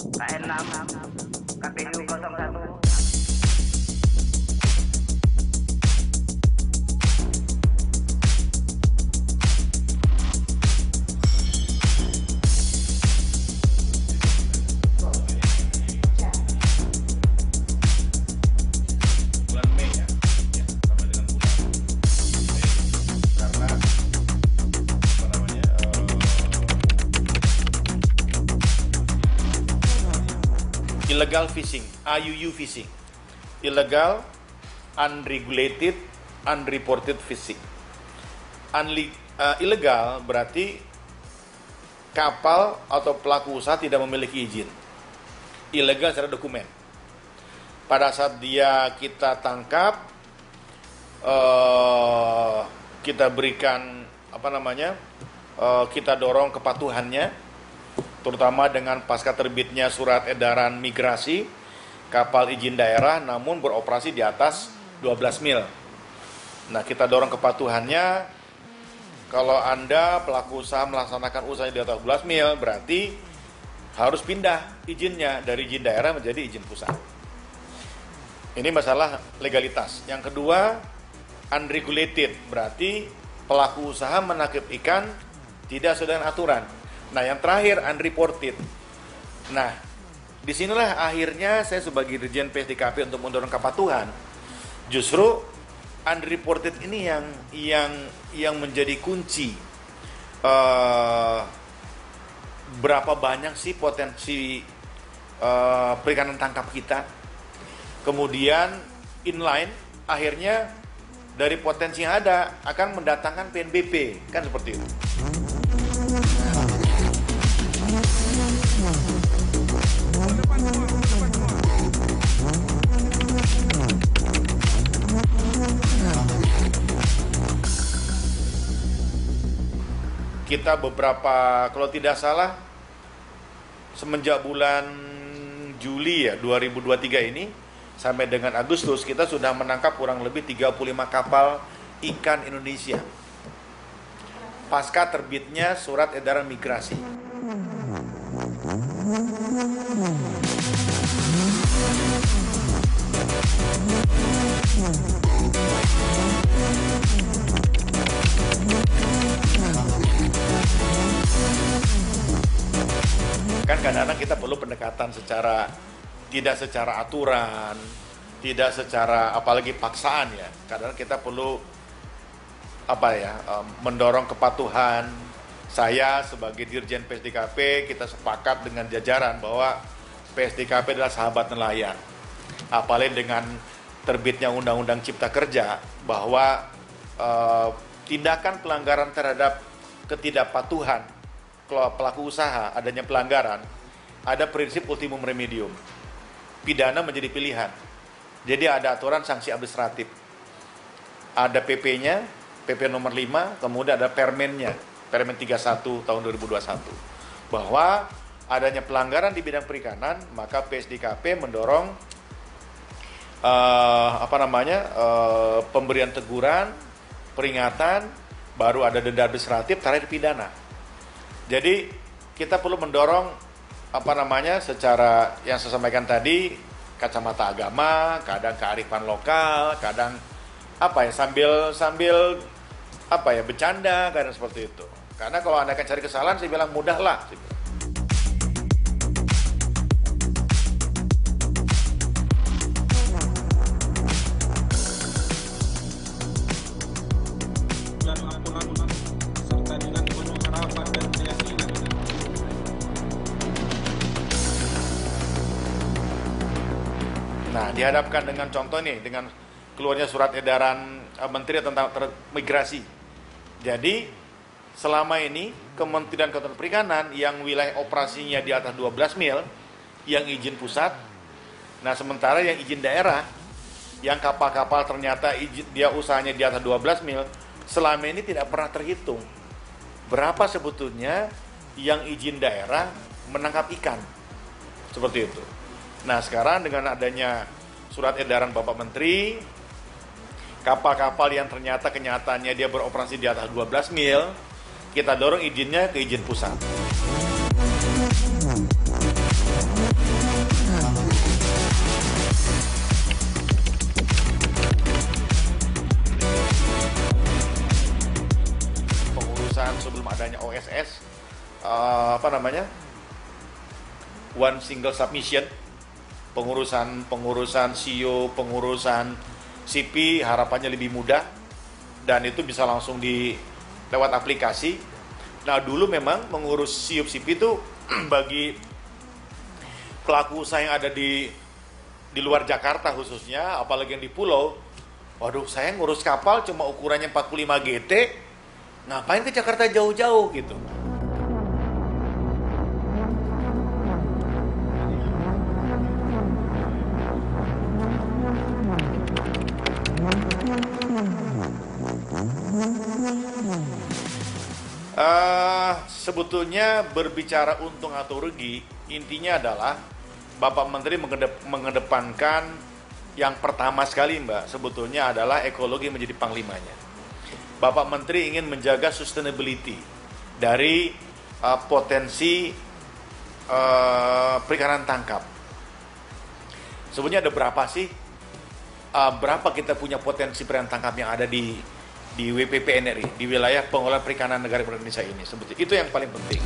KN6 KPU 01. Bulan Mei ya, sama dengan bulan Mei, karena apa namanya illegal fishing, IUU fishing, illegal, unregulated, unreported fishing. Ilegal berarti kapal atau pelaku usaha tidak memiliki izin. Ilegal secara dokumen. Pada saat kita tangkap, kita berikan kita dorong kepatuhannya, terutama dengan pasca terbitnya surat edaran migrasi kapal izin daerah namun beroperasi di atas 12 mil. Nah, kita dorong kepatuhannya. Kalau Anda pelaku usaha melaksanakan usahanya di atas 12 mil, berarti harus pindah izinnya dari izin daerah menjadi izin pusat. Ini masalah legalitas. Yang kedua, unregulated, berarti pelaku usaha menangkap ikan tidak sesuai dengan aturan. Nah, yang terakhir, unreported. Nah, disinilah akhirnya saya sebagai Dirjen PSDKP untuk mendorong kepatuhan. Justru unreported ini yang menjadi kunci. Berapa banyak sih potensi perikanan tangkap kita? Kemudian inline akhirnya dari potensi yang ada akan mendatangkan PNBP, kan seperti itu. Kita beberapa, kalau tidak salah, semenjak bulan Juli ya 2023 ini sampai dengan Agustus kita sudah menangkap kurang lebih 35 kapal ikan Indonesia pasca terbitnya surat edaran migrasi. Kan kadang-kadang kita perlu pendekatan tidak secara aturan, tidak secara apalagi paksaan ya. Kadang-kadang kita perlu mendorong kepatuhan. Saya sebagai Dirjen PSDKP, kita sepakat dengan jajaran bahwa PSDKP adalah sahabat nelayan. Apalagi dengan terbitnya Undang-Undang Cipta Kerja bahwa tindakan pelanggaran terhadap ketidakpatuhan pelaku usaha, adanya pelanggaran, ada prinsip ultimum remedium. Pidana menjadi pilihan. Jadi ada aturan sanksi administratif. Ada PP-nya, PP nomor 5, kemudian ada Permennya, Permen 31 tahun 2021. Bahwa adanya pelanggaran di bidang perikanan, maka PSDKP mendorong pemberian teguran, peringatan, baru ada denda administratif, terakhir pidana. Jadi kita perlu mendorong secara yang saya sampaikan tadi, kacamata agama, kadang kearifan lokal, kadang sambil bercanda, kadang seperti itu. Karena kalau Anda akan cari kesalahan, saya bilang mudahlah. Nah, dihadapkan dengan contoh nih, dengan keluarnya surat edaran Menteri tentang migrasi. Jadi, selama ini Kementerian Kelautan Perikanan yang wilayah operasinya di atas 12 mil, yang izin pusat. Nah, sementara yang izin daerah, yang kapal-kapal ternyata dia usahanya di atas 12 mil, selama ini tidak pernah terhitung. Berapa sebetulnya yang izin daerah menangkap ikan? Seperti itu. Nah, sekarang dengan adanya surat edaran Bapak Menteri, kapal-kapal yang ternyata kenyataannya dia beroperasi di atas 12 mil, kita dorong izinnya ke izin pusat. adanya OSS, one single submission, pengurusan SEO, pengurusan CP harapannya lebih mudah dan itu bisa langsung lewat aplikasi. Nah dulu memang mengurus SEO CP itu bagi pelaku usaha yang ada di luar Jakarta khususnya, apalagi yang di pulau, waduh saya ngurus kapal cuma ukurannya 45 GT, ngapain ke Jakarta jauh-jauh gitu. Sebetulnya berbicara untung atau rugi, intinya adalah Bapak Menteri mengedepankan yang pertama sekali Mbak, sebetulnya adalah ekologi menjadi panglimanya. Bapak Menteri ingin menjaga sustainability dari potensi perikanan tangkap. Sebetulnya ada berapa sih? Berapa kita punya potensi perikanan tangkap yang ada di WPP NRI, di wilayah pengelolaan perikanan negara Indonesia ini. Sebetulnya itu yang paling penting.